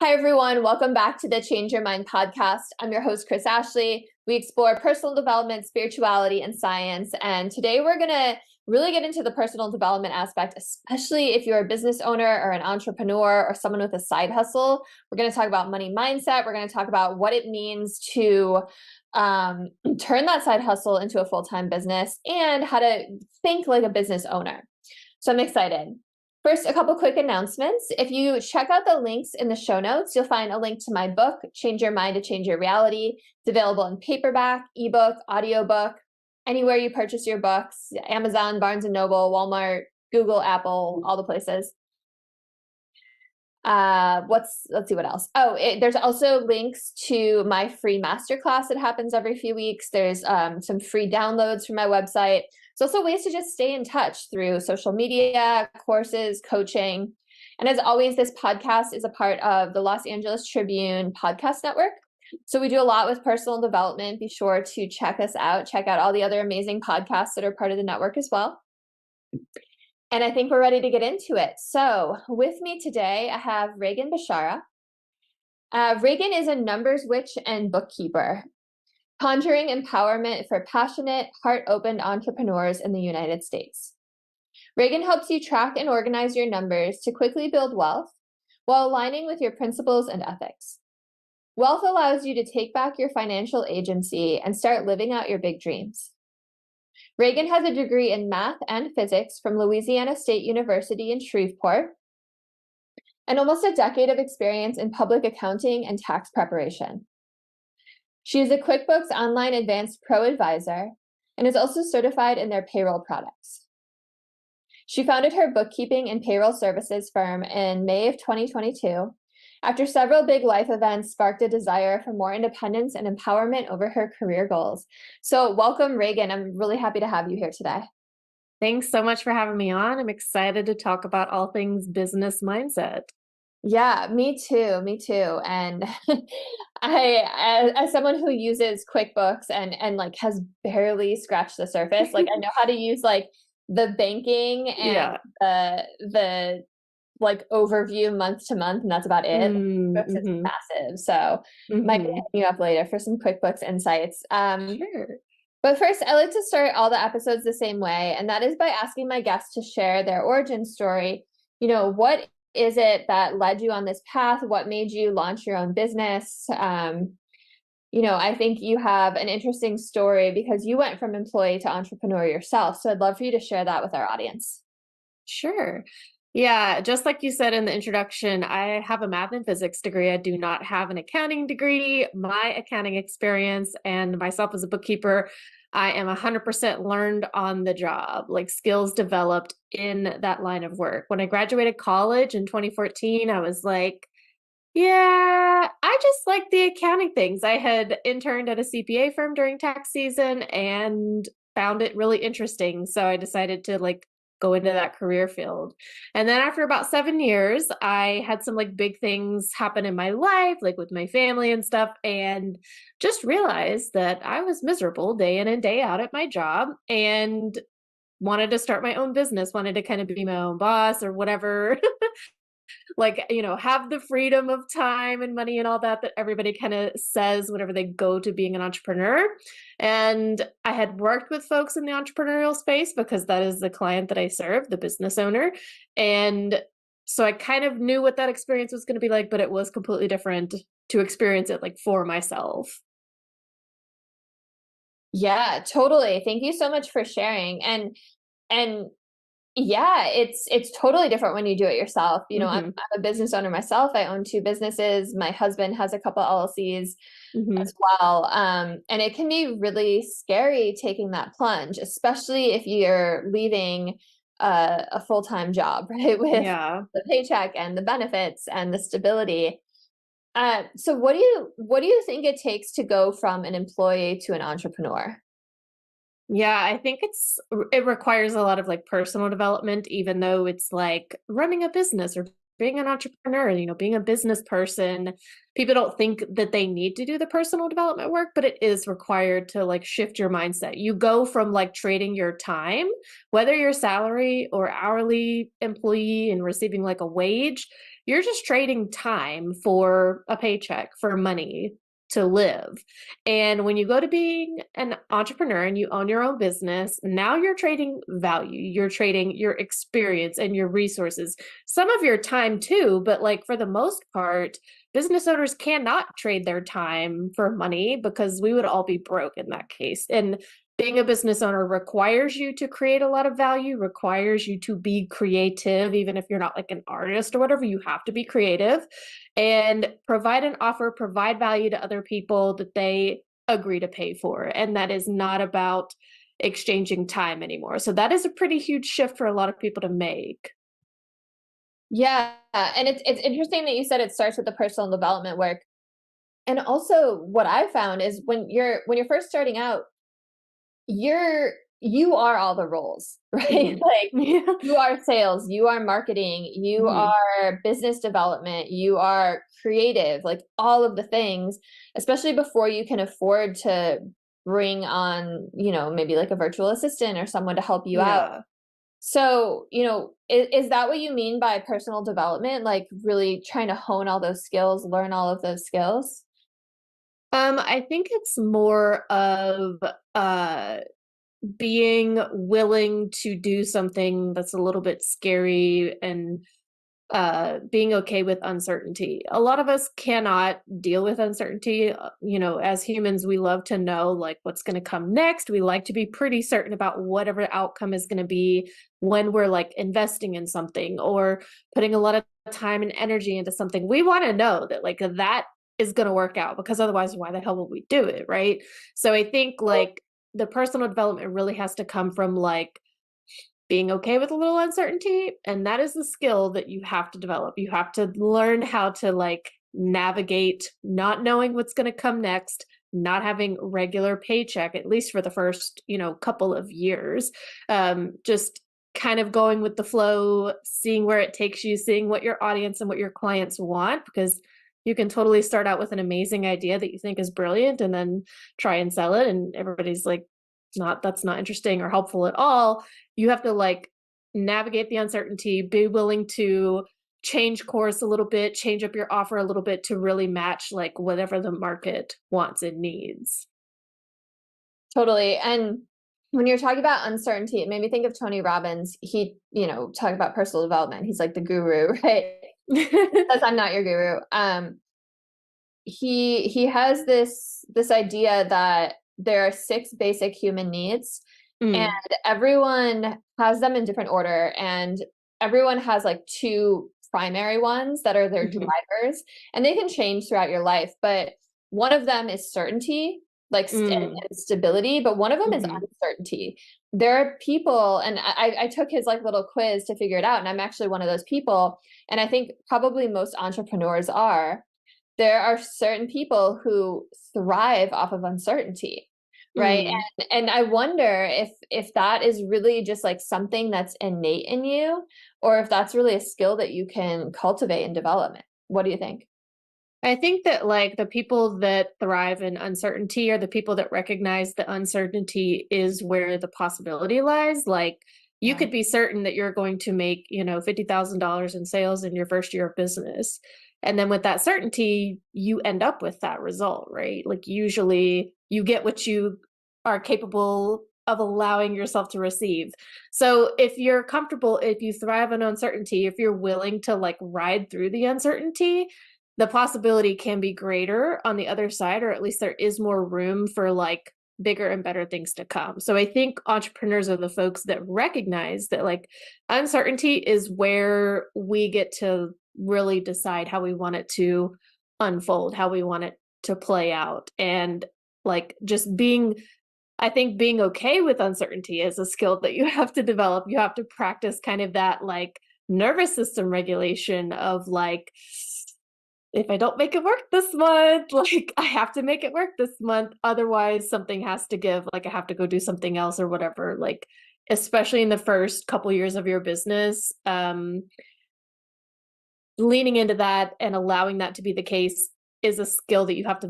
Hi, everyone. Welcome back to the Change Your Mind podcast. I'm your host, Chris Ashley. We explore personal development, spirituality, and science. And today we're going to really get into the personal development aspect, especially if you're a business owner or an entrepreneur or someone with a side hustle. We're going to talk about money mindset. We're going to talk about what it means to turn that side hustle into a full-time business and how to think like a business owner. So I'm excited. First, a couple quick announcements. If you check out the links in the show notes, you'll find a link to my book, Change Your Mind to Change Your Reality. It's available in paperback, ebook, audiobook, anywhere you purchase your books, Amazon, Barnes & Noble, Walmart, Google, Apple, all the places. Let's see what else. There's also links to my free masterclass that happens every few weeks. There's some free downloads from my website. There's also ways to just stay in touch through social media, courses, coaching. And as always, this podcast is a part of the Los Angeles Tribune podcast network. So we do a lot with personal development. Be sure to check us out. Check out all the other amazing podcasts that are part of the network as well. And I think we're ready to get into it. So with me today, I have Regan Bashara. Regan is a numbers witch and bookkeeper, conjuring empowerment for passionate, heart-opened entrepreneurs in the United States. Regan helps you track and organize your numbers to quickly build wealth while aligning with your principles and ethics. Wealth allows you to take back your financial agency and start living out your big dreams. Regan has a degree in math and physics from Louisiana State University in Shreveport, and almost a decade of experience in public accounting and tax preparation. She is a QuickBooks Online Advanced ProAdvisor and is also certified in their payroll products. She founded her bookkeeping and payroll services firm in May of 2022 after several big life events sparked a desire for more independence and empowerment over her career goals. So welcome, Regan. I'm really happy to have you here today. Thanks so much for having me on. I'm excited to talk about all things business mindset. Yeah, me too. Me too. And as someone who uses QuickBooks and like has barely scratched the surface, like I know how to use like the banking and the like overview month to month, and that's about it. QuickBooks is massive. So might hit you up later for some QuickBooks insights. Sure. But first, I like to start all the episodes the same way, and that is by asking my guests to share their origin story. You know, what is it that led you on this path? What made you launch your own business? I think you have an interesting story because you went from employee to entrepreneur yourself. So I'd love for you to share that with our audience. Sure. Yeah, just like you said in the introduction, I have a math and physics degree. I do not have an accounting degree. My accounting experience and myself as a bookkeeper, I am 100% learned on the job, like skills developed in that line of work. When I graduated college in 2014, I was like, yeah, I just like the accounting things. I had interned at a CPA firm during tax season and found it really interesting. So I decided to go into that career field. And then after about 7 years, I had some big things happen in my life, like with my family and stuff, and just realized that I was miserable day in and day out at my job and wanted to start my own business, wanted to kind of be my own boss or whatever. Have the freedom of time and money and all that everybody kind of says whenever they go to being an entrepreneur. And I had worked with folks in the entrepreneurial space because that is the client that I serve, the business owner. And so I kind of knew what that experience was going to be like, but it was completely different to experience it for myself. Yeah, totally. Thank you so much for sharing. And yeah, it's totally different when you do it yourself. I'm a business owner myself. I own 2 businesses. My husband has a couple LLCs as well. And it can be really scary taking that plunge, especially if you're leaving a full-time job, right? With the paycheck and the benefits and the stability. So what do you think it takes to go from an employee to an entrepreneur? Yeah, I think it requires a lot of personal development, even though it's running a business or being an entrepreneur, being a business person. People don't think that they need to do the personal development work, but it is required to shift your mindset. You go from trading your time, whether you're salary or hourly employee and receiving a wage, You're just trading time for a paycheck, for money to live. And when you go to being an entrepreneur and you own your own business, now you're trading value. You're trading your experience and your resources, some of your time too, but like for the most part, business owners cannot trade their time for money because we would all be broke in that case. And being a business owner requires you to create a lot of value, requires you to be creative. Even if you're not like an artist or whatever, you have to be creative and provide an offer, provide value to other people that they agree to pay for. And that is not about exchanging time anymore. So that is a pretty huge shift for a lot of people to make. Yeah, and it's interesting that you said it starts with the personal development work. And also what I found is when you're first starting out, you are all the roles, right? Like Yeah. you are sales, you are marketing, you are business development, you are creative, like all of the things, especially before you can afford to bring on, maybe like a virtual assistant or someone to help you out. Yeah. So, is that what you mean by personal development? Like really trying to hone all those skills, learn all of those skills? I think it's more of being willing to do something that's a little bit scary and being okay with uncertainty. A lot of us cannot deal with uncertainty. As humans, we love to know like what's going to come next. We like to be pretty certain about whatever the outcome is going to be when we're like investing in something or putting a lot of time and energy into something. We want to know that like that is going to work out, because otherwise, why the hell would we do it? Right. So I think like the personal development really has to come from like being okay with a little uncertainty. And that is the skill that you have to develop. You have to learn how to like navigate not knowing what's going to come next, not having regular paycheck, at least for the first, couple of years. Just kind of going with the flow, seeing where it takes you, seeing what your audience and what your clients want, because you can totally start out with an amazing idea that you think is brilliant and then try and sell it. And everybody's like, that's not interesting or helpful at all. You have to like navigate the uncertainty, be willing to change course a little bit, change up your offer a little bit to really match like whatever the market wants and needs. Totally. And when you're talking about uncertainty, it made me think of Tony Robbins. He, talk about personal development. He's like the guru, right? Says I'm not your guru. He has this idea that there are 6 basic human needs, and everyone has them in different order, and everyone has like 2 primary ones that are their drivers, and they can change throughout your life, but one of them is certainty, like and stability, but one of them is uncertainty. There are people, and I took his like little quiz to figure it out, and I'm actually one of those people, and I think probably most entrepreneurs are. There are certain people who thrive off of uncertainty, right? And I wonder if that is really just like something that's innate in you, or if that's really a skill that you can cultivate and develop. What do you think? I think that like the people that thrive in uncertainty are the people that recognize that uncertainty is where the possibility lies. Like you could be certain that you're going to make, $50,000 in sales in your first year of business. And then with that certainty, you end up with that result, right? Like usually you get what you are capable of allowing yourself to receive. So if you're comfortable, if you thrive in uncertainty, if you're willing to like ride through the uncertainty, the possibility can be greater on the other side, or at least there is more room for like bigger and better things to come. So I think entrepreneurs are the folks that recognize that like uncertainty is where we get to really decide how we want it to unfold, how we want it to play out. And like just I think being okay with uncertainty is a skill that you have to develop. You have to practice kind of that like nervous system regulation of like, if I don't make it work this month, like I have to make it work this month. Otherwise something has to give, like I have to go do something else or whatever. Like, especially in the first couple years of your business, leaning into that and allowing that to be the case is a skill that you have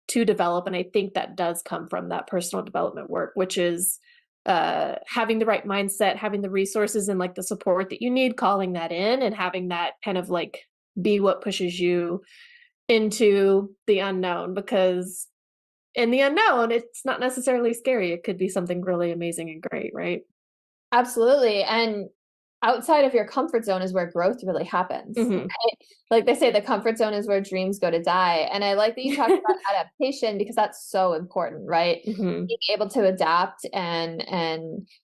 to develop. And I think that does come from that personal development work, which is having the right mindset, having the resources and like the support that you need, calling that in and having that kind of like be what pushes you into the unknown, because in the unknown, it's not necessarily scary. It could be something really amazing and great, right? Absolutely. And outside of your comfort zone is where growth really happens. Hmm. Right? Like they say, the comfort zone is where dreams go to die. And I like that you talked about adaptation, because that's so important, right? Hmm. Being able to adapt, and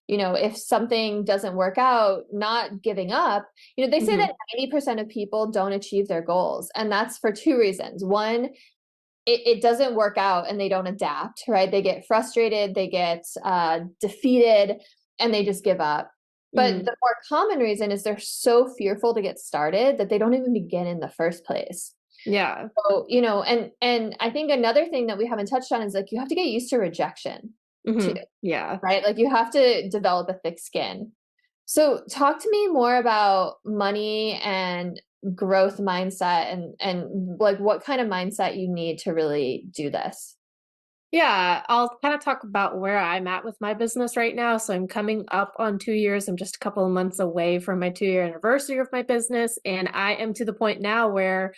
if something doesn't work out, not giving up. They say Hmm. that 90% of people don't achieve their goals, and that's for two reasons. One, it doesn't work out and they don't adapt, right? They get frustrated, they get defeated, and they just give up. But Hmm. the more common reason is they're so fearful to get started that they don't even begin in the first place. Yeah. So, and I think another thing that we haven't touched on is like you have to get used to rejection too, Hmm. Yeah. right? Like you have to develop a thick skin. So talk to me more about money and growth mindset, and like what kind of mindset you need to really do this. Yeah, I'll kind of talk about where I'm at with my business right now. So I'm coming up on 2 years. I'm just a couple of months away from my 2 year anniversary of my business. And I am to the point now where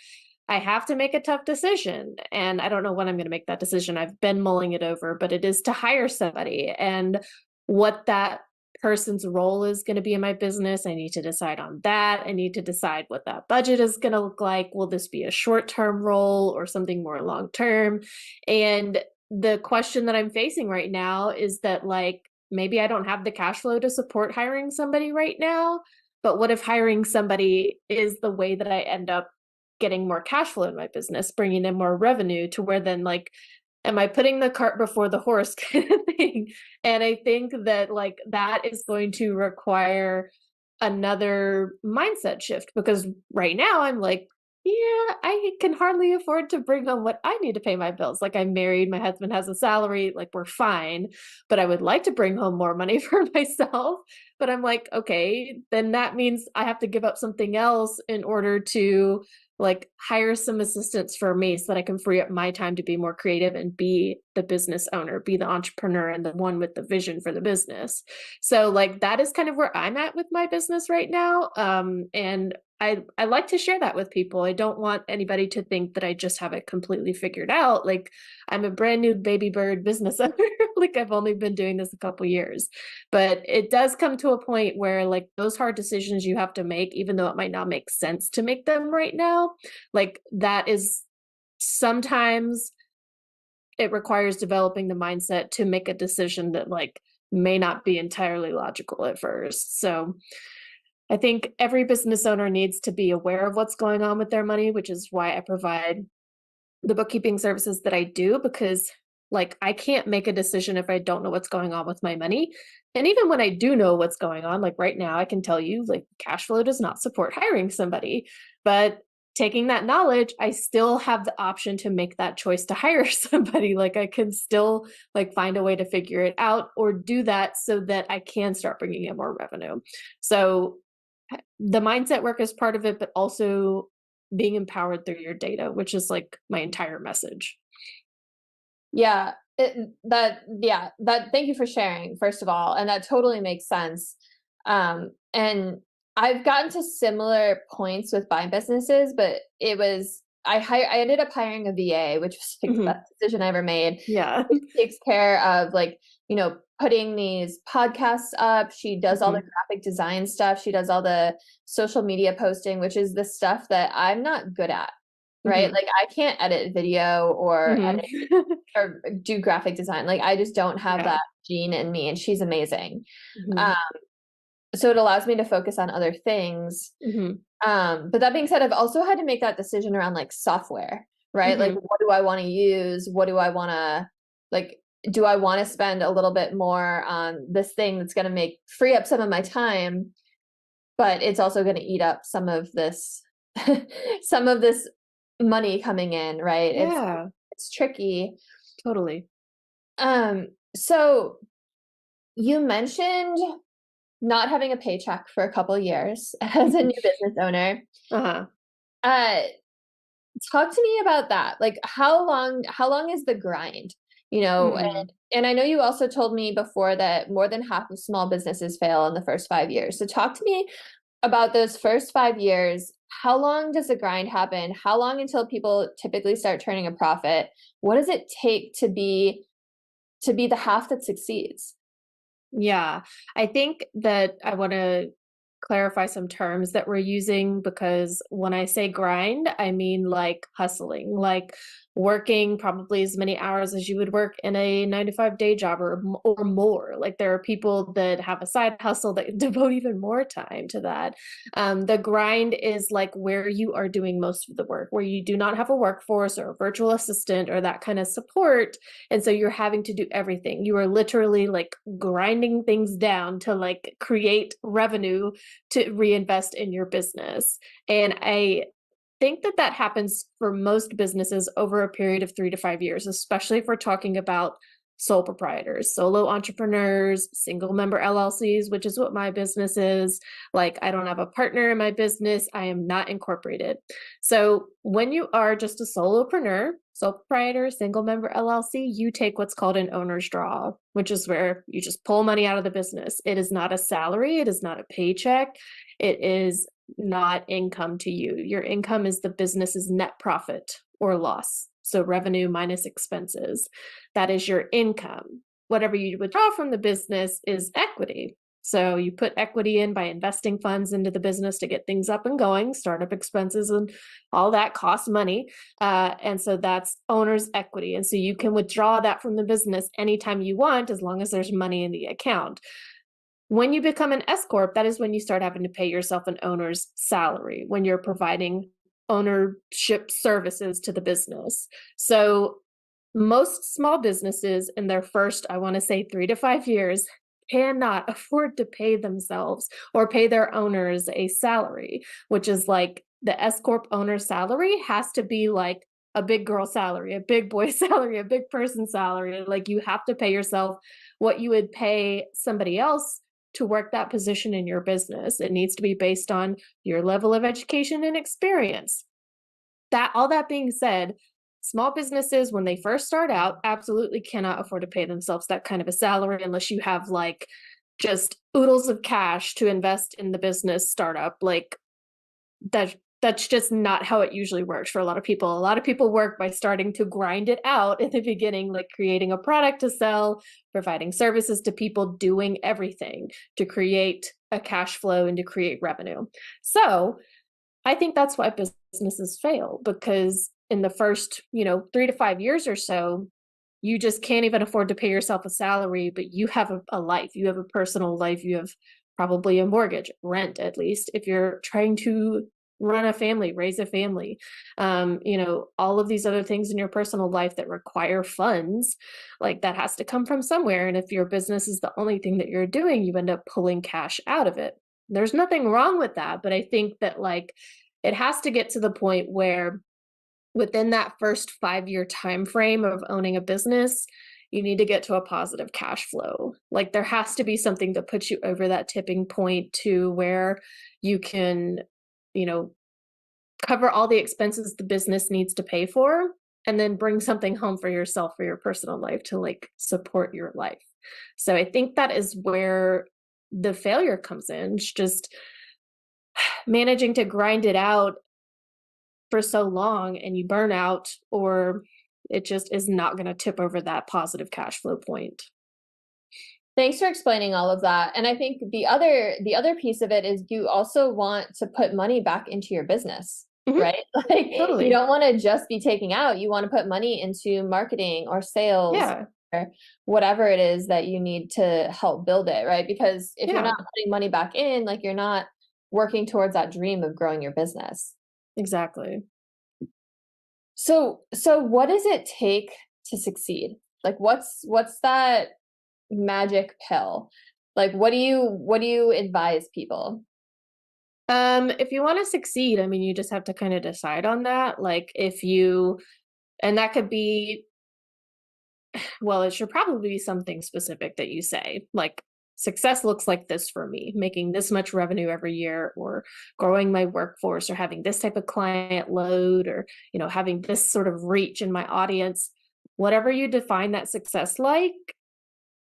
I have to make a tough decision. And I don't know when I'm going to make that decision. I've been mulling it over, but it is to hire somebody. And what that person's role is going to be in my business, I need to decide on that. I need to decide what that budget is going to look like. Will this be a short-term role or something more long-term? And the question that I'm facing right now is that, like, maybe I don't have the cash flow to support hiring somebody right now, but what if hiring somebody is the way that I end up getting more cash flow in my business, bringing in more revenue, to where then, like, am I putting the cart before the horse kind of thing? And I think that, like, that is going to require another mindset shift, because right now I'm like, yeah, I can hardly afford to bring home what I need to pay my bills. Like, I'm married, my husband has a salary, like, we're fine, but I would like to bring home more money for myself. But I'm like, okay, then that means I have to give up something else in order to, like, hire some assistants for me so that I can free up my time to be more creative and be the business owner, be the entrepreneur and the one with the vision for the business. So, like, that is kind of where I'm at with my business right now. And I like to share that with people. I don't want anybody to think that I just have it completely figured out. Like, I'm a brand new baby bird business owner. Like, I've only been doing this a couple years. But it does come to a point where, like, those hard decisions you have to make, even though it might not make sense to make them right now, like, that is sometimes it requires developing the mindset to make a decision that, like, may not be entirely logical at first. So I think every business owner needs to be aware of what's going on with their money, which is why I provide the bookkeeping services that I do, because, like, I can't make a decision if I don't know what's going on with my money. And even when I do know what's going on, like right now, I can tell you, like, cash flow does not support hiring somebody. But taking that knowledge, I still have the option to make that choice to hire somebody. Like, I can still, like, find a way to figure it out or do that so that I can start bringing in more revenue. So the mindset work is part of it, but also being empowered through your data, which is, like, my entire message. Yeah, thank you for sharing, first of all, and that totally makes sense. And I've gotten to similar points with my businesses, but I ended up hiring a VA, which was like the Mhm. best decision I ever made. Yeah. She takes care of, like, putting these podcasts up. She does all the Mhm. graphic design stuff. She does all the social media posting, which is the stuff that I'm not good at. Right? Mhm. Like I can't edit video or Mhm. or do graphic design. Like I just don't have Yeah. that gene in me, and she's amazing. Mhm. Um, so it allows me to focus on other things. Mhm. But that being said, I've also had to make that decision around like software, right? Like Mhm. what do I want to use? What do I want to like do I want to spend a little bit more on this thing that's going to free up some of my time, but it's also going to eat up some of this some of this money coming in, right? Yeah, It's tricky. totally. So you mentioned not having a paycheck for a couple years as a new business owner. Uh-huh. Uh, Talk to me about that. Like how long is the grind? Mm. And I know you also told me before that more than half of small businesses fail in the first 5 years. So talk to me about those first 5 years, how long does the grind happen? How long until people typically start turning a profit? What does it take to be the half that succeeds? Yeah, I think that I want to clarify some terms that we're using, because when I say grind, I mean like hustling, like working probably as many hours as you would work in a 9 to 5 day job, or more. Like there are people that have a side hustle that devote even more time to that. The grind is like where you are doing most of the work, where you do not have a workforce or a virtual assistant or that kind of support. And so you're having to do everything. You are literally like grinding things down to like create revenue to reinvest in your business. And I think that that happens for most businesses over a period of 3 to 5 years, especially if we're talking about sole proprietors, solo entrepreneurs, single member LLCs, which is what my business is. Like, I don't have a partner in my business. I am not incorporated. So when you are just a solopreneur, sole proprietor, single member LLC, you take what's called an owner's draw, which is where you just pull money out of the business. It is not a salary. It is not a paycheck. It is not income to you. Your income is the business's net profit or loss. So revenue minus expenses. That is your income. Whatever you withdraw from the business is equity. So you put equity in by investing funds into the business to get things up and going. Startup expenses and all that costs money. And so that's owner's equity. And so you can withdraw that from the business anytime you want, as long as there's money in the account. When you become an S Corp, that is when you start having to pay yourself an owner's salary, when you're providing ownership services to the business. So most small businesses in their first, I want to say 3 to 5 years, cannot afford to pay themselves or pay their owners a salary, which is like the S Corp owner salary has to be like a big girl salary, a big boy salary, a big person salary. Like you have to pay yourself what you would pay somebody else to work that position in your business. It needs to be based on your level of education and experience. All that being said, small businesses, when they first start out, absolutely cannot afford to pay themselves that kind of a salary unless you have like just oodles of cash to invest in the business startup. Like that's just not how it usually works for a lot of people. A lot of people work by starting to grind it out in the beginning, like creating a product to sell, providing services to people, doing everything to create a cash flow and to create revenue. So I think that's why businesses fail, because in the first, 3 to 5 years or so, you just can't even afford to pay yourself a salary, but you have a life, you have a personal life, you have probably a mortgage, rent, at least, if you're trying to run a family, raise a family, all of these other things in your personal life that require funds, like that has to come from somewhere. And if your business is the only thing that you're doing, you end up pulling cash out of it. There's nothing wrong with that, but I think that like it has to get to the point where within that first 5 year time frame of owning a business, you need to get to a positive cash flow. Like there has to be something that puts you over that tipping point to where you can, cover all the expenses the business needs to pay for, and then bring something home for yourself, for your personal life, to like support your life. So I think that is where the failure comes in. It's just managing to grind it out for so long and you burn out, or it just is not going to tip over that positive cash flow point. Thanks for explaining all of that. And I think the other piece of it is you also want to put money back into your business, right? Like Totally. you don't want to just be taking out, you want to put money into marketing or sales or whatever it is that you need to help build it, right? Because if you're not putting money back in, like you're not working towards that dream of growing your business. Exactly. So what does it take to succeed? Like what's that magic pill? Like what do you advise people? If you want to succeed, I mean, you just have to kind of decide on that. Like and that could be, well, it should probably be something specific that you say, like success looks like this for me, making this much revenue every year, or growing my workforce, or having this type of client load, or, having this sort of reach in my audience. Whatever you define that success like,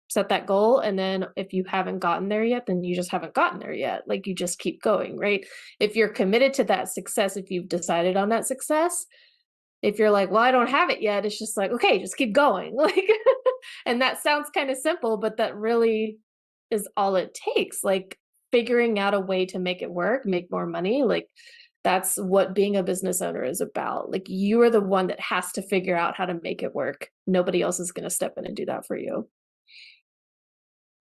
set that goal. And then if you haven't gotten there yet, then you just haven't gotten there yet. Like you just keep going, right? If you're committed to that success, if you've decided on that success, if you're like, well, I don't have it yet, it's just like, okay, just keep going. Like, and that sounds kind of simple, but that really is all it takes. Like figuring out a way to make it work, make more money. Like that's what being a business owner is about. Like you are the one that has to figure out how to make it work. Nobody else is going to step in and do that for you.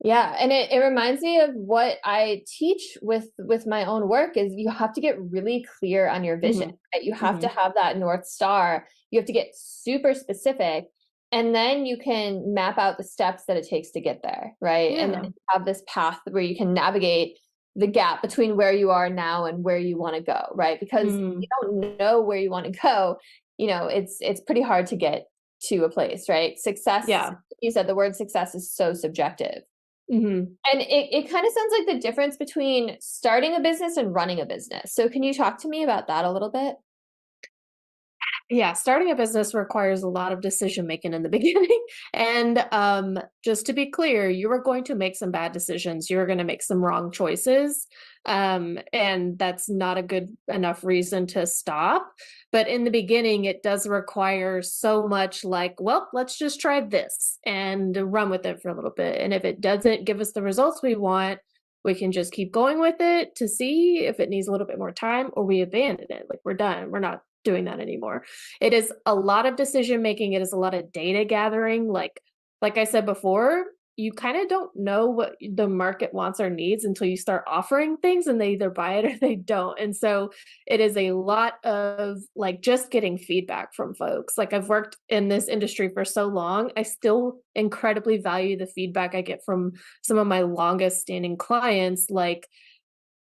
Yeah, and it reminds me of what I teach with my own work is you have to get really clear on your vision, Mhm. right? You have to Mhm. have that North Star. You have to get super specific, and then you can map out the steps that it takes to get there, right? And then Yeah. you have this path where you can navigate the gap between where you are now and where you want to go, right? Because Mm. you don't know where you want to go, it's pretty hard to get to a place, right? Success, Yeah. you said the word success is so subjective. Mhm. And it kind of sounds like the difference between starting a business and running a business. So can you talk to me about that a little bit? Yeah, starting a business requires a lot of decision making in the beginning. And just to be clear, you are going to make some bad decisions. You're going to make some wrong choices. And that's not a good enough reason to stop. But in the beginning, it does require so much like, well, let's just try this and run with it for a little bit. And if it doesn't give us the results we want, we can just keep going with it to see if it needs a little bit more time or we abandon it. Like we're done. We're not doing that anymore. It is a lot of decision making. It is a lot of data gathering. Like I said before, you kind of don't know what the market wants or needs until you start offering things and they either buy it or they don't. And so it is a lot of like just getting feedback from folks. Like I've worked in this industry for so long, I still incredibly value the feedback I get from some of my longest standing clients. Like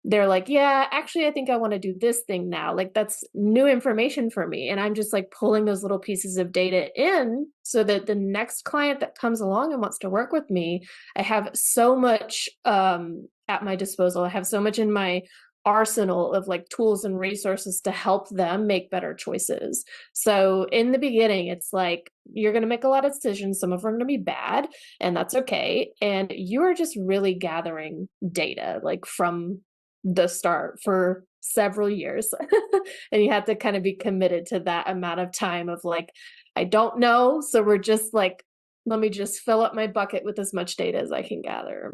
they're like, yeah, actually, I think I want to do this thing now. Like, that's new information for me. And I'm just like pulling those little pieces of data in so that the next client that comes along and wants to work with me, I have so much at my disposal. I have so much in my arsenal of like tools and resources to help them make better choices. So in the beginning, it's like you're going to make a lot of decisions. Some of them are going to be bad, and that's okay. And you are just really gathering data like from the start for several years. And you have to kind of be committed to that amount of time of like, I don't know. So we're just like, let me just fill up my bucket with as much data as I can gather.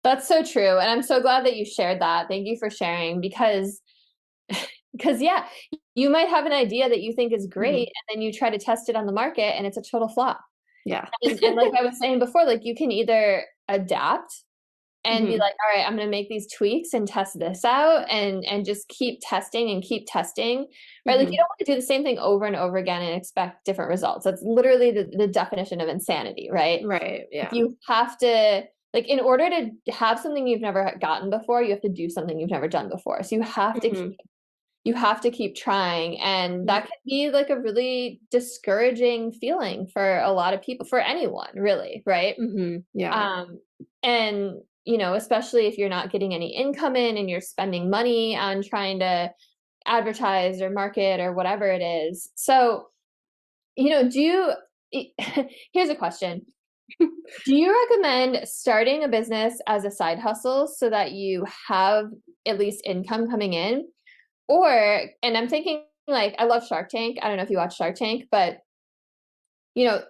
That's so true. And I'm so glad that you shared that. Thank you for sharing because yeah, you might have an idea that you think is great Mhm. and then you try to test it on the market and it's a total flop. Yeah. And like I was saying before, like you can either adapt and be Mhm. like, all right, I'm going to make these tweaks and test this out and just keep testing and keep testing, right? Like you Mhm. don't want to do the same thing over and over again and expect different results. That's literally the definition of insanity, right? Right. Like Yeah. you have to, like in order to have something you've never gotten before, you have to do something you've never done before. So Mhm. you have to keep trying, and Yeah. that can be like a really discouraging feeling for a lot of people, for anyone really, right? Mhm. Yeah. Um, and especially if you're not getting any income in and you're spending money on trying to advertise or market or whatever it is. So, do you, here's a question. Do you recommend starting a business as a side hustle so that you have at least income coming in? Or, and I'm thinking like, I love Shark Tank. I don't know if you watch Shark Tank, but you know,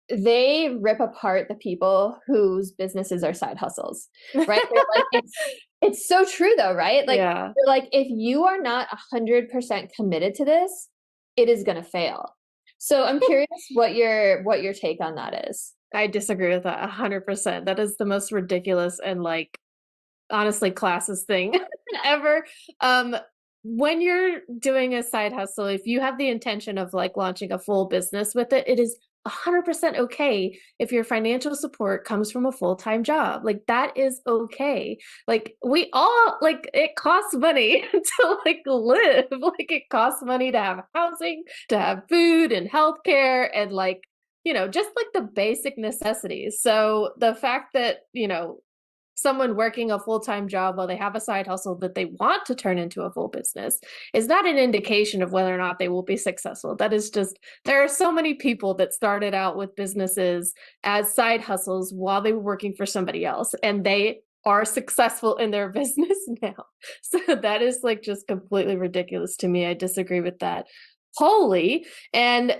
they rip apart the people whose businesses are side hustles, right? They're like, it's so true though, right? Like, Yeah. they're like, if you are not 100% committed to this, it is going to fail. So I'm curious what your take on that is. I disagree with that 100%. That is the most ridiculous and like honestly classist thing ever. Um, when you're doing a side hustle, if you have the intention of like launching a full business with it, it is 100% okay if your financial support comes from a full-time job. Like that is okay. Like we all like it costs money to like live. Like it costs money to have housing, to have food and healthcare and like just like the basic necessities. So the fact that, someone working a full-time job while they have a side hustle that they want to turn into a full business is not an indication of whether or not they will be successful. That is just, there are so many people that started out with businesses as side hustles while they were working for somebody else, and they are successful in their business now. So that is like just completely ridiculous to me. I disagree with that wholly. And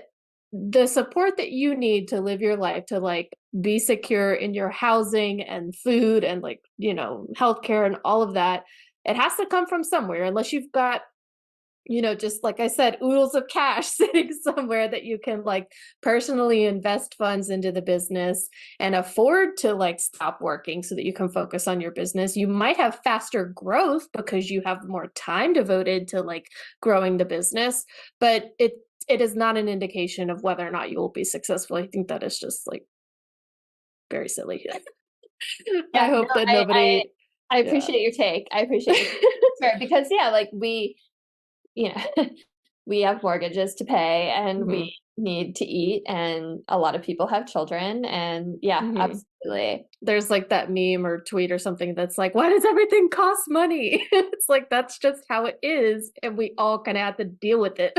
the support that you need to live your life, to like be secure in your housing and food and like, you know, healthcare and all of that, it has to come from somewhere, unless you've got, you know, just like I said, oodles of cash sitting somewhere that you can like personally invest funds into the business and afford to like stop working so that you can focus on your business. You might have faster growth because you have more time devoted to like growing the business, but it is not an indication of whether or not you will be successful. I think that is just like very silly. I Yeah, hope no, that nobody, I yeah. appreciate your take. I appreciate your take. Because yeah, like we, you know, we have mortgages to pay and Mhm. we need to eat, and a lot of people have children, and yeah, Mhm. absolutely. There's like that meme or tweet or something that's like, why does everything cost money? It's like, that's just how it is. And we all kind of have to deal with it.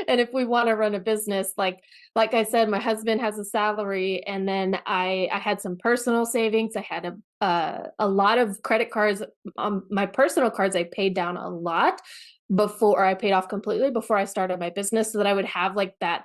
And if we want to run a business, like I said, my husband has a salary, and then I had some personal savings. I had a lot of credit cards. My personal cards, I paid down a lot before I paid off completely before I started my business, so that I would have like that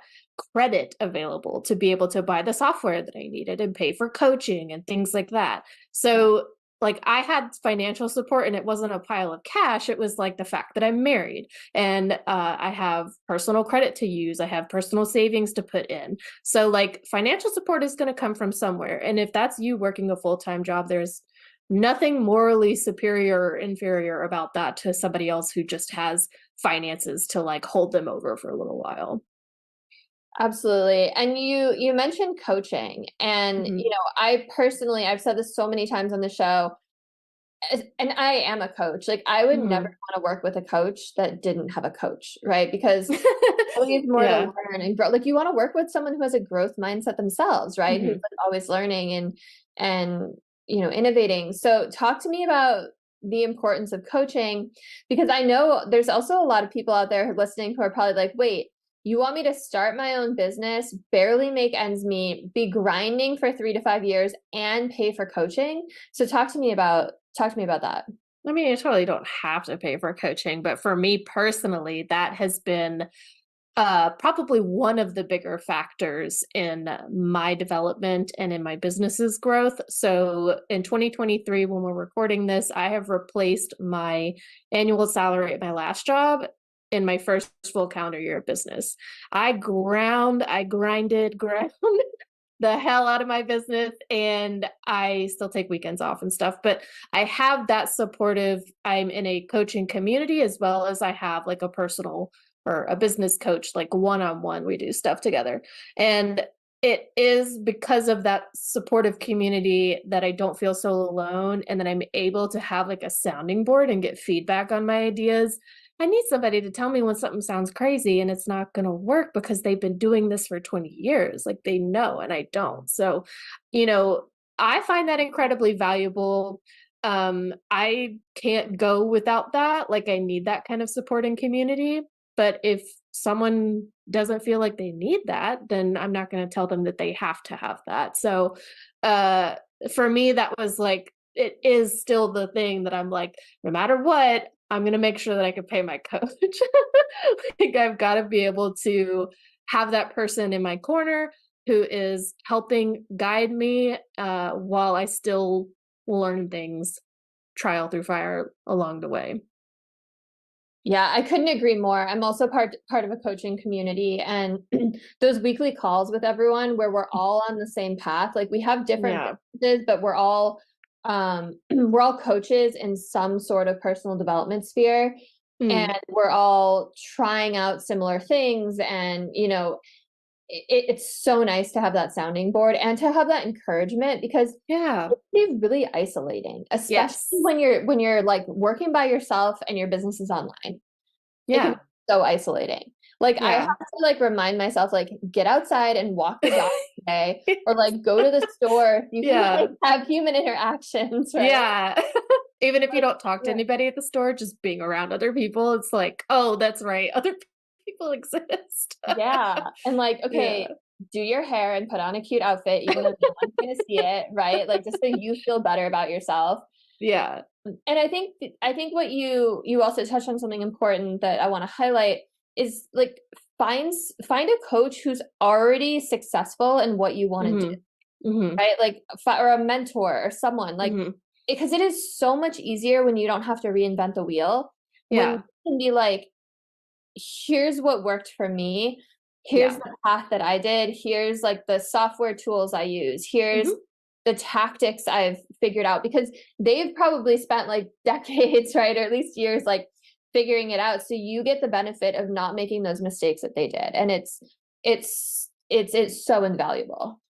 credit available to be able to buy the software that I needed and pay for coaching and things like that. Yeah. So like I had financial support, and it wasn't a pile of cash. It was like the fact that I'm married, and I have personal credit to use. I have personal savings to put in. So like financial support is going to come from somewhere. And if that's you working a full-time job, there's nothing morally superior or inferior about that to somebody else who just has finances to like hold them over for a little while. Absolutely. And you mentioned coaching, and Mhm. I personally, I've said this so many times on the show, and I am a coach. Like I would never Mhm. want to work with a coach that didn't have a coach, right? Because always more to Yeah. learn and grow. Like you want to work with someone who has a growth mindset themselves, right? Who's Mhm. like always learning and innovating. So talk to me about the importance of coaching, because I know there's also a lot of people out there listening who are probably like, wait, you want me to start my own business, barely make ends meet, be grinding for 3 to 5 years and pay for coaching? So talk to me about that. I mean, you totally don't have to pay for coaching, but for me personally, that has been probably one of the bigger factors in my development and in my business's growth. So in 2023, when we're recording this, I have replaced my annual salary at my last job in my first full calendar year of business. I grinded, ground the hell out of my business, and I still take weekends off and stuff, but I have that supportive, I'm in a coaching community as well as I have like a personal or a business coach, like one-on-one, we do stuff together. And it is because of that supportive community that I don't feel so alone, and that I'm able to have like a sounding board and get feedback on my ideas. I need somebody to tell me when something sounds crazy and it's not going to work, because they've been doing this for 20 years. Like they know, and I don't. So, you know, I find that incredibly valuable. I can't go without that. Like I need that kind of support and community. But if someone doesn't feel like they need that, then I'm not going to tell them that they have to have that. So, uh, for me, that was like, it is still the thing that I'm like, no matter what, I'm gonna make sure that I can pay my coach. Like I've got to be able to have that person in my corner who is helping guide me while I still learn things trial through fire along the way. Yeah, I couldn't agree more. I'm also part of a coaching community, and those weekly calls with everyone where we're all on the same path. Like we have different Yeah. businesses, but we're all we're all coaches in some sort of personal development sphere, and Mm. we're all trying out similar things. And it's so nice to have that sounding board and to have that encouragement, because Yeah. it can be really isolating, especially Yes. when you're like working by yourself and your business is online. It can be Yeah. so isolating. Like I have Yeah. to like remind myself, like, get outside and walk the dog today, or like go to the store if you can Yeah. like have human interactions, right? Yeah. Even if you Like, don't talk to yeah. anybody at the store, just being around other people, it's like, oh, that's right. Other people exist. Yeah. And like, Yeah. okay, do your hair and put on a cute outfit, even though no one's gonna see it, right? Like just so you feel better about yourself. Yeah. And I think what you also touched on something important that I want to highlight is like find a coach who's already successful in what you want to do, Mhm. Mhm. right? Like or a mentor or someone like, Mhm. because it is so much easier when you don't have to reinvent the wheel, when you Yeah. can be like, here's what worked for me. Here's Yeah. the path that I did. Here's like the software tools I use. Here's Mhm. the tactics I've figured out, because they've probably spent like decades, right? Or at least years, like figuring it out. So you get the benefit of not making those mistakes that they did. And it's so invaluable.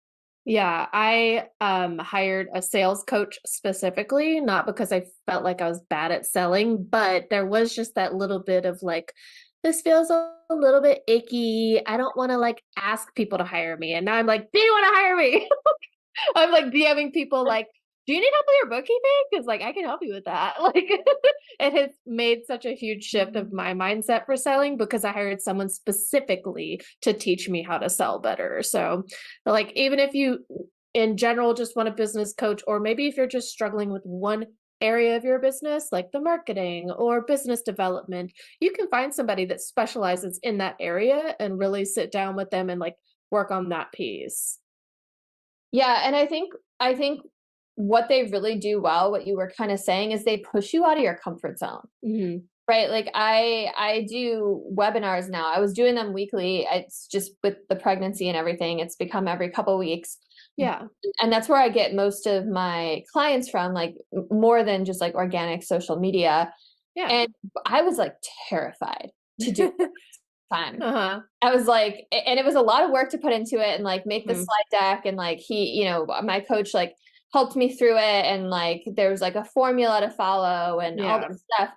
Yeah, I hired a sales coach specifically, not because I felt like I was bad at selling, but there was just that little bit of like, this feels a little bit icky. I don't want to like ask people to hire me. And now I'm like, do you want to hire me? I'm like DMing people like, do you need help with your bookkeeping? Because like I can help you with that. Like it has made such a huge shift of my mindset for selling because I hired someone specifically to teach me how to sell better. So like even if you in general just want a business coach, or maybe if you're just struggling with one area of your business, like the marketing or business development, you can find somebody that specializes in that area and really sit down with them and like work on that piece. Yeah, and I think what they really do well, what you were kind of saying, is they push you out of your comfort zone. Mhm. Right, like I do webinars now. I was doing them weekly. It's just with the pregnancy and everything, it's become every couple weeks. Yeah. And that's where I get most of my clients from, like more than just like organic social media. Yeah. And I was like terrified to do it time. Uh-huh. I was like, and it was a lot of work to put into it and like make the Mhm. slide deck, and like my coach like helped me through it, and like there was like a formula to follow and all Yeah. this stuff.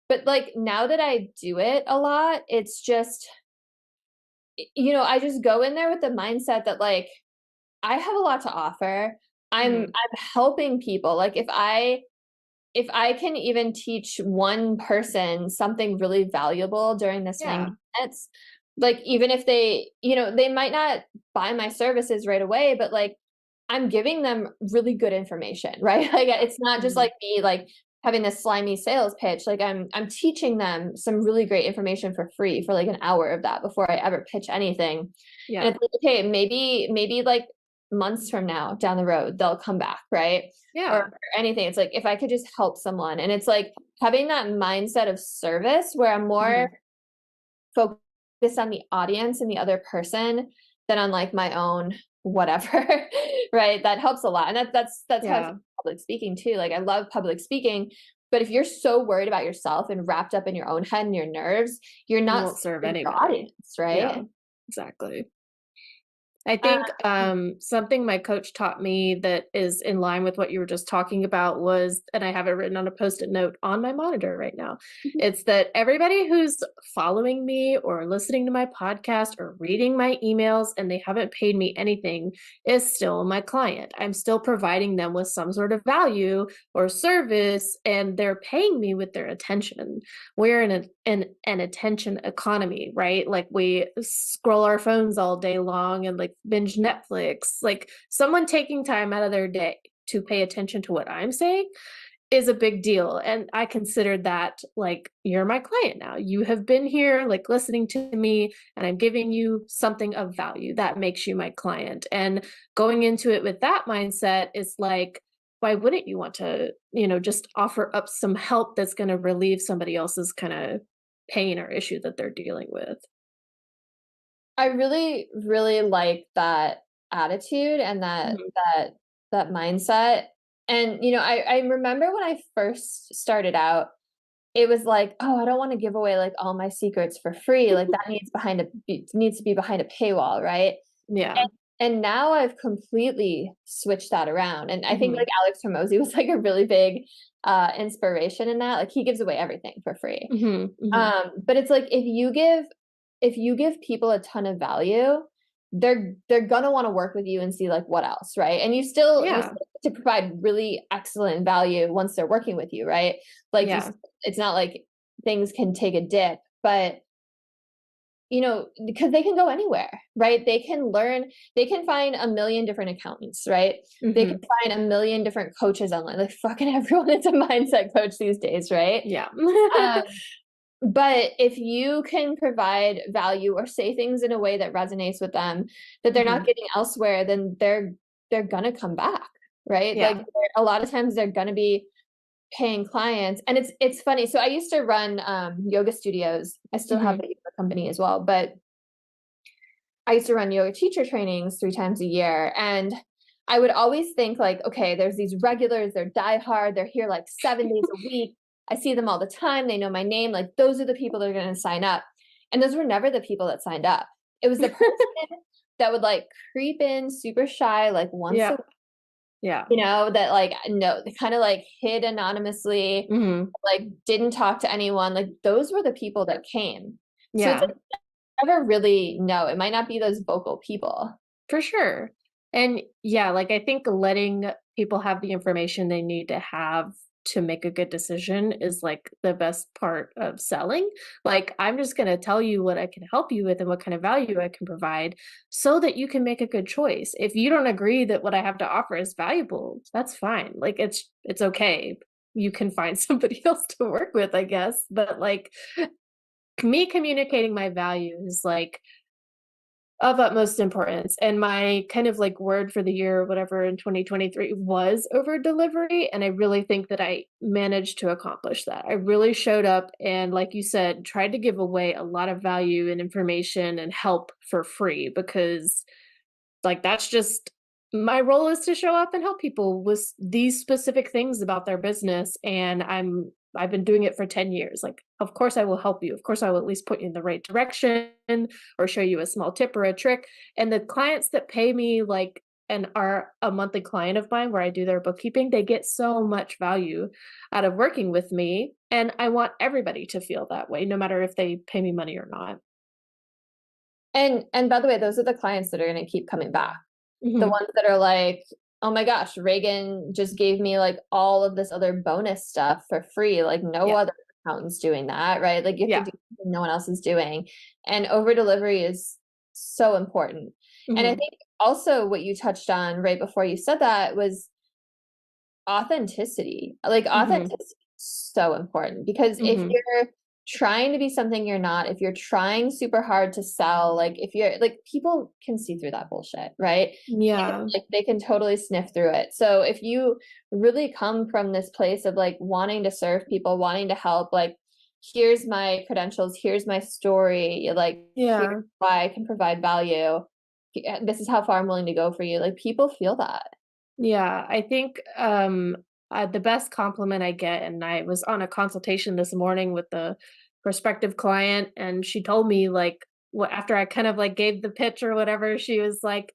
But like now that I do it a lot, it's just, I just go in there with the mindset that like I have a lot to offer. I'm Mhm. helping people. Like if I can even teach one person something really valuable during this Yeah. 90 minutes, like even if they might not buy my services right away, but like I'm giving them really good information, right? Like Yeah. it's not just Mhm. like me like having this slimy sales pitch. Like I'm teaching them some really great information for free for like an hour of that before I ever pitch anything. And Yeah. it's like, okay, maybe like months from now down the road, they'll come back, right? Or Yeah. anything. It's like if I could just help someone. And it's like having that mindset of service where I'm more Mhm. focused on the audience and the other person than on like my own whatever. Right, that helps a lot. And that's how I feel Yeah. about public speaking too. Like I love public speaking, but if you're so worried about yourself and wrapped up in your own head and your nerves, you're You not won't serve serving your anybody. audience, right? Yeah. Exactly. I uh, think something my coach taught me that is in line with what you were just talking about was, and I have it written on a post-it note on my monitor right now, it's that everybody who's following me or listening to my podcast or reading my emails and they haven't paid me anything is still my client. I'm still providing them with some sort of value or service, and they're paying me with their attention. We're in an attention economy, right? Like we scroll our phones all day long and like binge Netflix. Like someone taking time out of their day to pay attention to what I'm saying is a big deal. And I considered that like, you're my client now. You have been here, like listening to me, and I'm giving you something of value that makes you my client. And going into it with that mindset is like, why wouldn't you want to, just offer up some help that's going to relieve somebody else's kind of pain or issue that they're dealing with? I really, really like that attitude and Mhm. that mindset. And I remember when I first started out, it was like, oh, I don't want to give away like all my secrets for free. Like that needs to be behind a paywall, right? Yeah. And, and now I've completely switched that around. And I think Hmm. like Alex Hormozy was like a really big inspiration in that. Like he gives away everything for free. Hmm. Hmm. But it's like if you give if you give people a ton of value, they're gonna want to work with you and see like what else, right? And you still to provide really excellent value once they're working with you, right? Like it's not like things can take a dip, but because they can go anywhere, right? They can learn, they can find a million different accountants, right? They can find a million different coaches online. Like fucking everyone is a mindset coach these days, right? Yeah. But if you can provide value or say things in a way that resonates with them that they're not getting elsewhere, then they're gonna come back, right? Yeah. Like a lot of times they're gonna be paying clients. And it's funny. So I used to run yoga studios. I still have a yoga company as well, but I used to run yoga teacher trainings 3 times a year. And I would always think like, okay, there's these regulars, they're diehard, they're here like 7 days a week. I see them all the time. They know my name. Like those are the people that are going to sign up. And those were never the people that signed up. It was the person that would like creep in super shy, like once a week. Yeah. That like, no, they kind of like hid anonymously, like didn't talk to anyone. Like those were the people that came. So it's like, never really know. It might not be those vocal people. For sure. And yeah, like I think letting people have the information they need to have to make a good decision is like the best part of selling. Like I'm just going to tell you what I can help you with and what kind of value I can provide so that you can make a good choice. If you don't agree that what I have to offer is valuable, that's fine. Like it's okay. You can find somebody else to work with, I guess. But like me communicating my value is like of utmost importance. And my kind of like word for the year, or whatever, in 2023 was over delivery. And I really think that I managed to accomplish that. I really showed up and, like you said, tried to give away a lot of value and information and help for free because, like, that's just my role is to show up and help people with these specific things about their business. And I've been doing it for 10 years. Like, of course I will help you. Of course I will at least put you in the right direction or show you a small tip or a trick. And the clients that pay me like and are a monthly client of mine where I do their bookkeeping, they get so much value out of working with me. And I want everybody to feel that way, no matter if they pay me money or not. And by the way, those are the clients that are going to keep coming back. The ones that are like, oh my gosh, Regan just gave me like all of this other bonus stuff for free. Like no other accountant's doing that, right? Like you have to do something no one else is doing. And over delivery is so important. And I think also what you touched on right before you said that was authenticity. Like authenticity is so important because if you're trying to be something you're not, if you're trying super hard to sell, like if you're like, people can see through that bullshit, right? Like they can totally sniff through it. So if you really come from this place of like wanting to serve people, wanting to help, like here's my credentials, here's my story, like here's why I can provide value, this is how far I'm willing to go for you, like people feel that. Yeah, I think the best compliment I get, and I was on a consultation this morning with the prospective client, and she told me like what after I kind of like gave the pitch or whatever, she was like,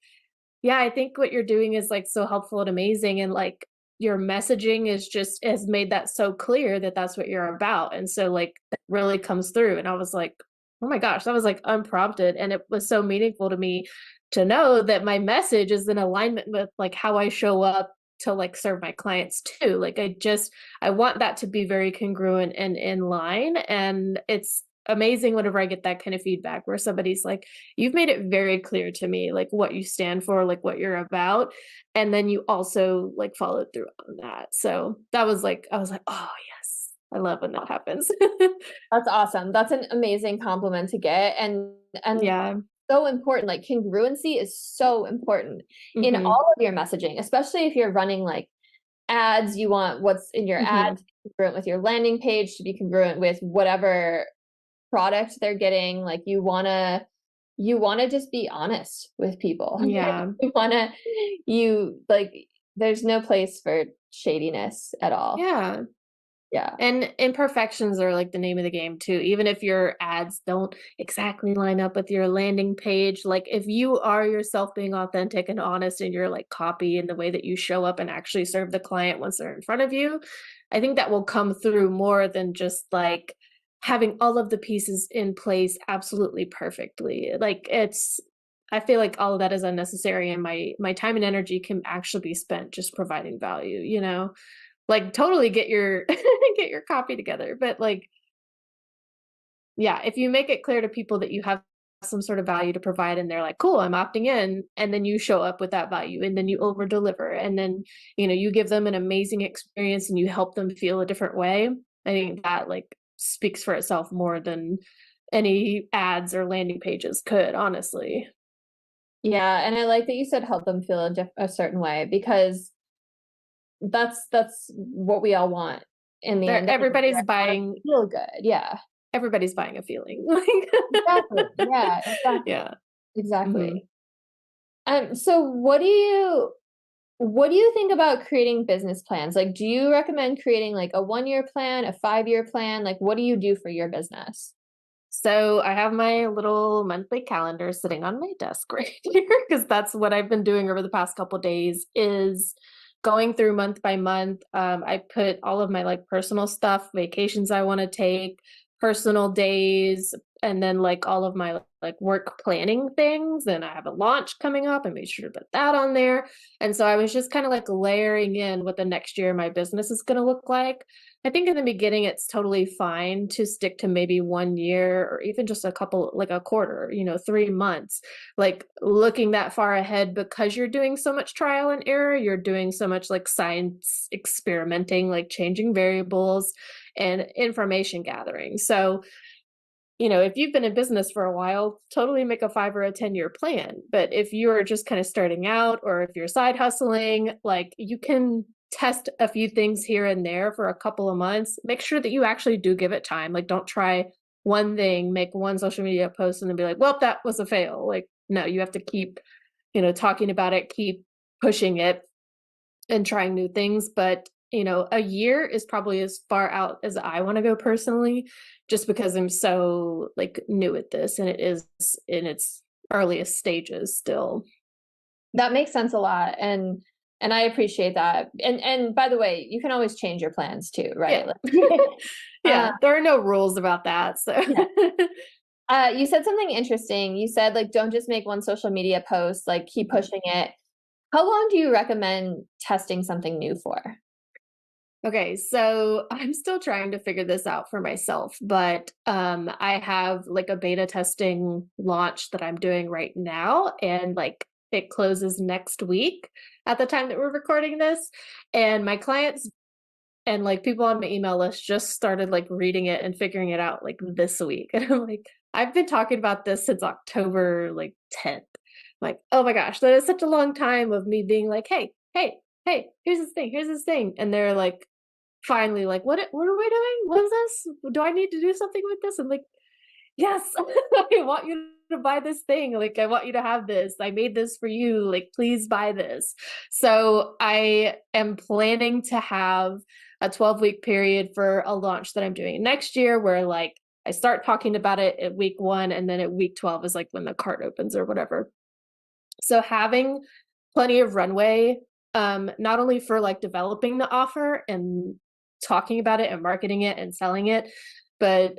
"Yeah, I think what you're doing is like so helpful and amazing, and like your messaging is just has made that so clear that that's what you're about, and so like that really comes through." And I was like, "Oh my gosh," that was like unprompted, and it was so meaningful to me to know that my message is in alignment with like how I show up to like serve my clients too. Like I want that to be very congruent and in line. And it's amazing whenever I get that kind of feedback where somebody's like, you've made it very clear to me, like what you stand for, like what you're about. And then you also like followed through on that. So that was like, I was like, oh yes, I love when that happens. That's awesome. That's an amazing compliment to get. And yeah. So important. Like congruency is so important in all of your messaging, especially if you're running like ads. You want what's in your ad to be congruent with your landing page, to be congruent with whatever product they're getting. Like you want to just be honest with people. Yeah. you like there's no place for shadiness at all. Yeah. Yeah. And imperfections are like the name of the game too. Even if your ads don't exactly line up with your landing page, like if you are yourself being authentic and honest in your like copy and the way that you show up and actually serve the client once they're in front of you, I think that will come through more than just like having all of the pieces in place absolutely perfectly. like I feel like all of that is unnecessary, and my time and energy can actually be spent just providing value, like totally get your get your copy together. But like, yeah, if you make it clear to people that you have some sort of value to provide and they're like, cool, I'm opting in, and then you show up with that value and then you over deliver, and then you give them an amazing experience and you help them feel a different way, I think that like speaks for itself more than any ads or landing pages could, honestly. Yeah, and I like that you said help them feel a certain way, because that's what we all want in the They're, end. everybody's Want to buying feel good. Yeah. everybody's buying a feeling. Exactly. Yeah, exactly. Yeah. Hmm. Exactly. So what do you think about creating business plans? Like, do you recommend creating like a 1-year plan, a 5-year plan? Like, what do you do for your business? So I have my little monthly calendar sitting on my desk right here, because that's what I've been doing over the past couple days, is going through month by month. I put all of my like personal stuff, vacations I want to take, personal days, and then like all of my like work planning things. And I have a launch coming up. I made sure to put that on there. And so I was just kind of like layering in what the next year of my business is going to look like. I think in the beginning, it's totally fine to stick to maybe 1 year or even just a couple, like a quarter, 3 months, like looking that far ahead, because you're doing so much trial and error. You're doing so much like science experimenting, like changing variables and information gathering. So, if you've been in business for a while, totally make a 5 or a 10-year plan. But if you're just kind of starting out, or if you're side hustling, like you can test a few things here and there for a couple of months. Make sure that you actually do give it time. Like, don't try one thing, make one social media post, and then be like, well, that was a fail. Like, no, you have to keep, talking about it, keep pushing it and trying new things. But a year is probably as far out as I want to go personally, just because I'm so like new at this and it is in its earliest stages still. That makes sense a lot, and I appreciate that. And by the way, you can always change your plans too, right? Yeah. Like, Yeah, uh, there are no rules about that. So yeah. You said something interesting. You said like don't just make one social media post, like keep pushing it. How long do you recommend testing something new for? okay, so I'm still trying to figure this out for myself, but I have like a beta testing launch that I'm doing right now, and like it closes next week at the time that we're recording this. And my clients and like people on my email list just started like reading it and figuring it out like this week. And I'm like, I've been talking about this since October like 10th. I'm like, oh my gosh, that is such a long time of me being like, hey, here's this thing. And they're like, finally like, what are we doing? What is this? Do I need to do something with this? I'm like, yes, I want you to buy this thing. Like, I want you to have this. I made this for you. Like, please buy this. So I am planning to have a 12-week period for a launch that I'm doing next year, where like I start talking about it at week 1, and then at week 12 is like when the cart opens or whatever. So having plenty of runway, not only for like developing the offer and talking about it and marketing it and selling it, but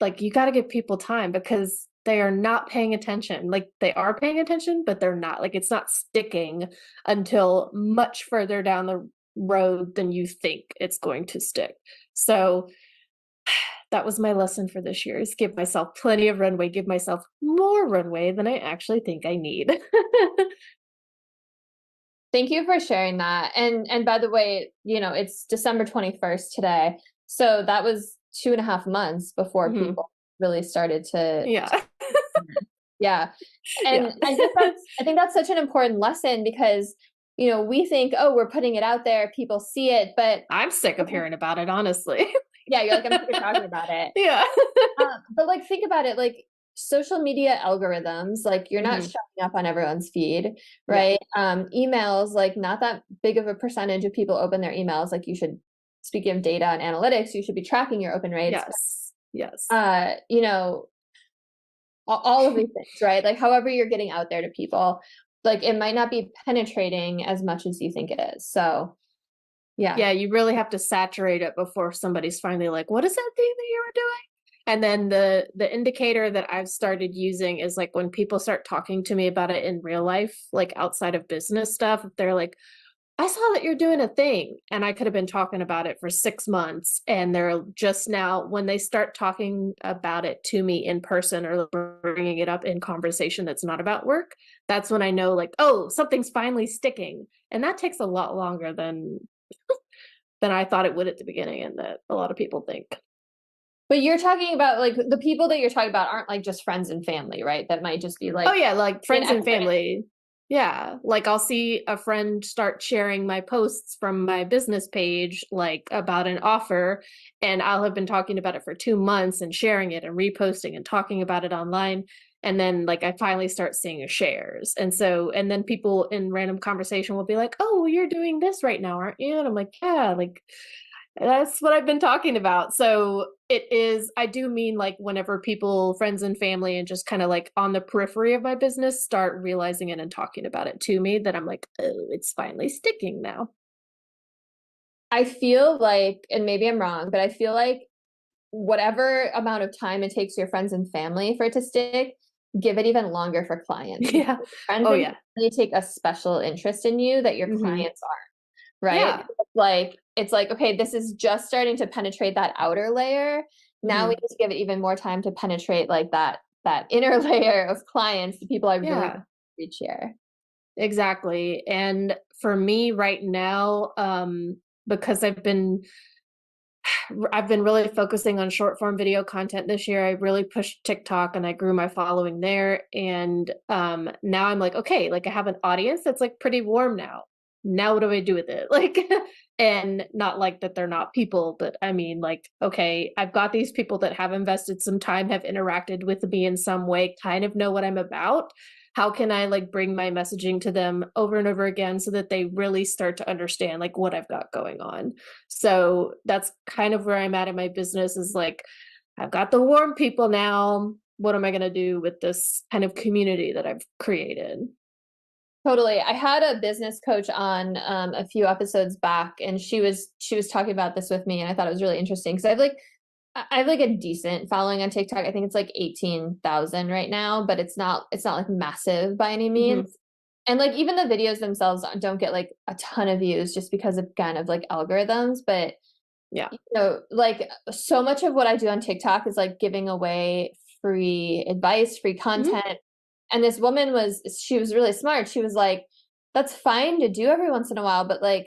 like you got to give people time, because they are not paying attention. Like, they are paying attention, but they're not, like, it's not sticking until much further down the road than you think it's going to stick. So that was my lesson for this year, is give myself plenty of runway, give myself more runway than I actually think I need. Thank you for sharing that. And by the way, it's December 21st today. So that was 2.5 months before Mhm. people really started to Yeah. yeah. Yeah. And I think that's such an important lesson, because we think, oh, we're putting it out there, people see it, but I'm sick of hearing about it, honestly. yeah, you're like, I'm sick of talking about it. Yeah. But like, think about it, like social media algorithms, like you're not Mhm. showing up on everyone's feed, Yeah. right? Emails, like not that big of a percentage of people open their emails. Like you should, speaking of data and analytics, you should be tracking your open rates. Yes. Yes. You know, all of these things, right? Like however you're getting out there to people, like it might not be penetrating as much as you think it is. So Yeah, you really have to saturate it before somebody's finally like, what is that thing that you were doing? And then the indicator that I've started using is like when people start talking to me about it in real life, like outside of business stuff, if they're like, I saw that you're doing a thing, and I could have been talking about it for 6 months, and they're just now, when they start talking about it to me in person or bringing it up in conversation that's not about work, that's when I know like, oh, something's finally sticking. And that takes a lot longer than I thought it would at the beginning, and that a lot of people think. But you're talking about like the people that you're talking about aren't like just friends and family, right? That might just be Oh like yeah, like an friends and expert. family. Yeah, like I'll see a friend start sharing my posts from my business page, like about an offer, and I'll have been talking about it for 2 months and sharing it and reposting and talking about it online. And then like I finally start seeing shares. And so, and then people in random conversation will be like, oh, well, you're doing this right now, aren't you? And I'm like, yeah, like that's what I've been talking about. So it is, I do mean like whenever people, friends and family, and just kind of like on the periphery of my business start realizing it and talking about it to me, that I'm like, oh, it's finally sticking now. I feel like, and maybe I'm wrong, but I feel like whatever amount of time it takes your friends and family for it to stick, give it even longer for clients. Yeah. Friends Oh, and yeah. family take a special interest in you that your Hmm. clients aren't, right? Yeah. It's like, okay, this is just starting to penetrate that outer layer. Now we Hmm. need to give it even more time to penetrate like that inner layer of clients, the people I really Yeah. reach here. Exactly. And for me right now, because I've been really focusing on short form video content this year. I really pushed TikTok and I grew my following there. And now I'm like, okay, like I have an audience that's like pretty warm now. Now what do I do with it? Like, and not like that they're not people, but I mean, like, okay, I've got these people that have invested some time, have interacted with me in some way, kind of know what I'm about. How can I like bring my messaging to them over and over again so that they really start to understand like what I've got going on? So that's kind of where I'm at in my business, is like, I've got the warm people now. What am I going to do with this kind of community that I've created? Totally. I had a business coach on a few episodes back, and she was talking about this with me, and I thought it was really interesting because I have like a decent following on TikTok. I think it's like 18,000 right now, but it's not like massive by any Hmm. means. And like even the videos themselves don't get like a ton of views just because of kind of like algorithms. But Yeah. like so much of what I do on TikTok is like giving away free advice, free Hmm. content. And this woman she was really smart. She was like, that's fine to do every once in a while, but like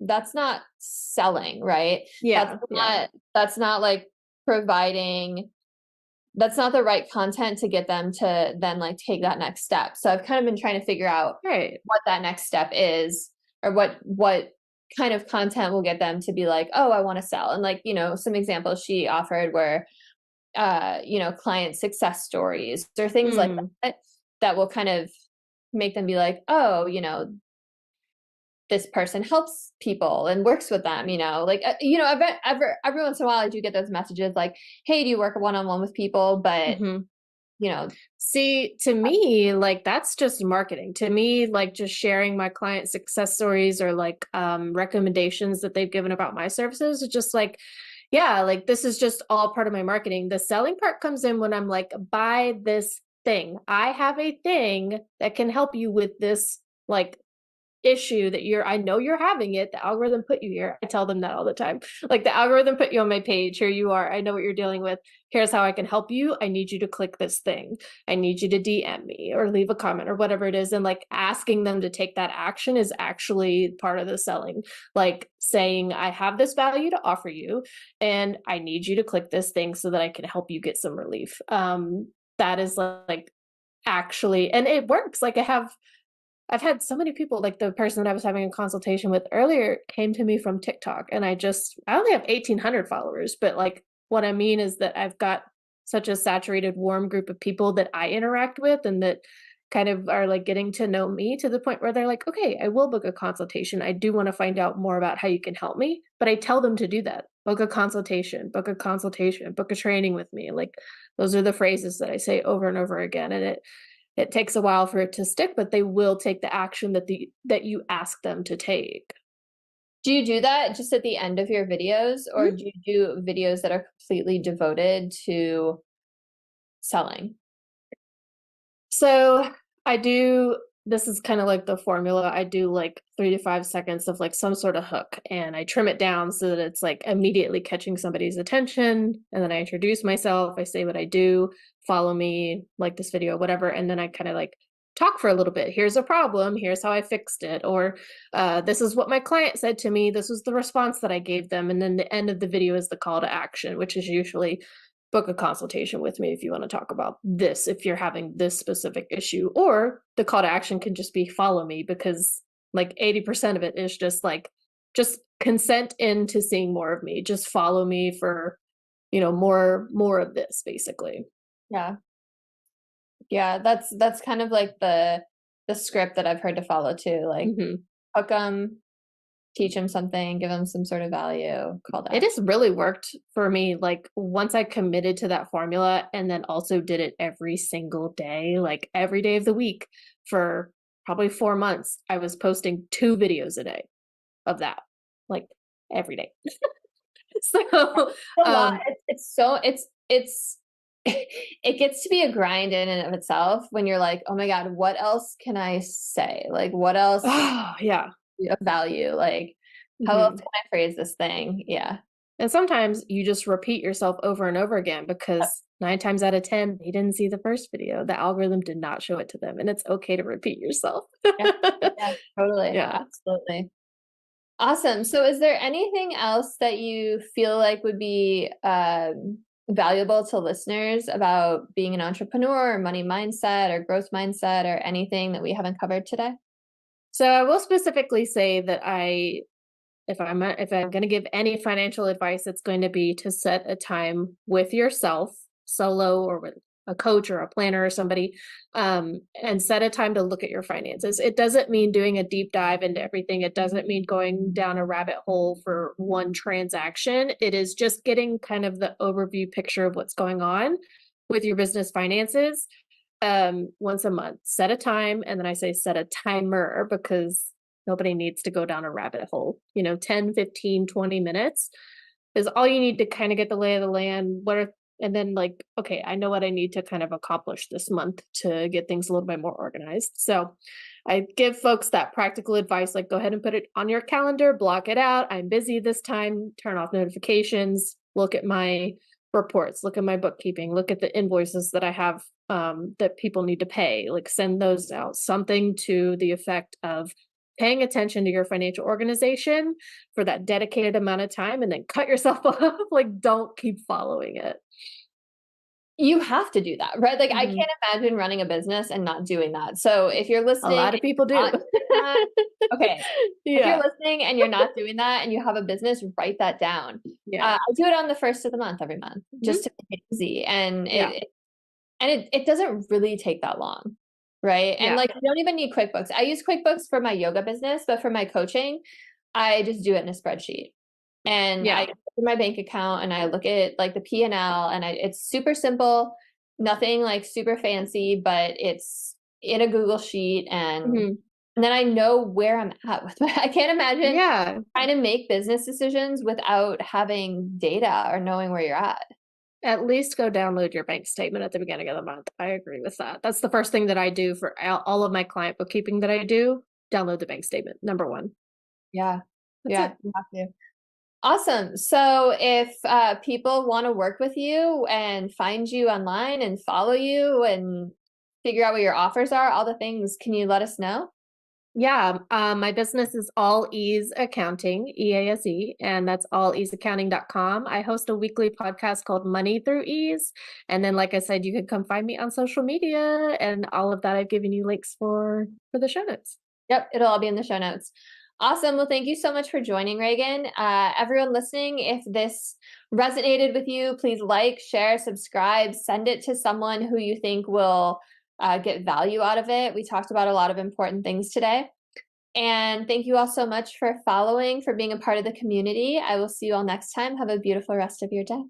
that's not selling, right? That's Yeah. Yeah. not like providing, that's not the right content to get them to then like take that next step. So I've kind of been trying to figure out Right. what that next step is, or what kind of content will get them to be like, oh, I want to sell. And like, some examples she offered were client success stories or things like Mm. that will kind of make them be like, oh, this person helps people and works with them, like, every once in a while I do get those messages like, hey, do you work one-on-one with people? But, Hmm. you know, See, to me, like that's just marketing. To me, like just sharing my client success stories or like recommendations that they've given about my services is just like, yeah, like this is just all part of my marketing. The selling part comes in when I'm like, buy this thing. I have a thing that can help you with this like issue that I know you're having it. The algorithm put you here. I tell them that all the time. Like the algorithm put you on my page. Here you are. I know what you're dealing with. Here's how I can help you. I need you to click this thing. I need you to DM me or leave a comment or whatever it is. And like asking them to take that action is actually part of the selling. Like saying, I have this value to offer you and I need you to click this thing so that I can help you get some relief. That is like actually, and it works. Like I've had so many people, like the person that I was having a consultation with earlier came to me from TikTok, and I only have 1,800 followers, but like what I mean is that I've got such a saturated, warm group of people that I interact with and that kind of are like getting to know me to the point where they're like, okay, I will book a consultation. I do want to find out more about how you can help me, but I tell them to do that. Book a consultation, book a consultation, book a training with me. Like those are the phrases that I say over and over again. And it takes a while for it to stick, but they will take the action that you ask them to take. Do you do that just at the end of your videos, or Mhm. do you do videos that are completely devoted to selling? So I do, this is kind of like the formula. I do like 3 to 5 seconds of like some sort of hook, and I trim it down so that it's like immediately catching somebody's attention. And then I introduce myself, I say what I do, follow me, like this video, whatever. And then I kind of like talk for a little bit. Here's a problem. Here's how I fixed it. Or this is what my client said to me. This was the response that I gave them. And then the end of the video is the call to action, which is usually book a consultation with me if you want to talk about this, if you're having this specific issue. Or the call to action can just be follow me, because like 80% of it is just like, just consent into seeing more of me. Just follow me for, more of this, basically. Yeah. Yeah, that's kind of like the script that I've heard to follow too, like Hmm. hook them, teach them something, give them some sort of value, call to It action. has really worked for me. Like once I committed to that formula and then also did it every single day, like every day of the week for probably 4 months, I was posting 2 videos a day of that, like every day. So, A lot. um, It's so it's it gets to be a grind in and of itself when you're like, oh my God, what else can I say? Like, what else can oh yeah. be of value? Like, how else Mhm. can I phrase this thing? Yeah. And sometimes you just repeat yourself over and over again because 9 times out of 10, they didn't see the first video. The algorithm did not show it to them, and it's okay to repeat yourself. Yeah. Yeah. Totally. Yeah. Absolutely. Awesome. So is there anything else that you feel like would be valuable to listeners about being an entrepreneur or money mindset or growth mindset or anything that we haven't covered today? So I will specifically say that if I'm going to give any financial advice, it's going to be to set a time with yourself, solo or with a coach or a planner or somebody, and set a time to look at your finances. It doesn't mean doing a deep dive into everything. It doesn't mean going down a rabbit hole for one transaction. It is just getting kind of the overview picture of what's going on with your business finances, once a month. Set a time, and then I say set a timer because nobody needs to go down a rabbit hole. 10, 15, 20 minutes is all you need to kind of get the lay of the land. And then like, okay, I know what I need to kind of accomplish this month to get things a little bit more organized. So I give folks that practical advice, like go ahead and put it on your calendar, block it out. I'm busy this time, turn off notifications, look at my reports, look at my bookkeeping, look at the invoices that I have, that people need to pay, like send those out. Something to the effect of paying attention to your financial organization for that dedicated amount of time, and then cut yourself off. Like, don't keep following it. You have to do that, right? Like, I Mhm. can't imagine running a business and not doing that. So if you're A listening lot of and people you're do. not doing that, okay. If you're Yeah. listening and you're not doing that and you have a business, write that down. Yeah. I do it on the first of the month every month, Mhm. just to make it easy. And Yeah. it doesn't really take that long, right? And Yeah. like, you don't even need QuickBooks. I use QuickBooks for my yoga business, but for my coaching, I just do it in a spreadsheet. And I Yeah. open my bank account and I look at like the P&L, and it's super simple, nothing like super fancy, but it's in a Google sheet, Mhm. and then I know where I'm at with my, I can't imagine Yeah. trying to make business decisions without having data or knowing where you're at. At least go download your bank statement at the beginning of the month. I agree with that. That's the first thing that I do for all of my client bookkeeping that I do. Download the bank statement. Number one. Yeah. That's Yeah, it. you have to. Awesome. So if people want to work with you and find you online and follow you and figure out what your offers are, all the things, can you let us know? Yeah, my business is All Ease Accounting, EASE, and that's alleaseaccounting.com. I host a weekly podcast called Money Through Ease. And then, like I said, you can come find me on social media, and all of that I've given you links for the show notes. Yep, it'll all be in the show notes. Awesome. Well, thank you so much for joining, Reagan. Everyone listening, if this resonated with you, please like, share, subscribe, send it to someone who you think will get value out of it. We talked about a lot of important things today. And thank you all so much for following, for being a part of the community. I will see you all next time. Have a beautiful rest of your day.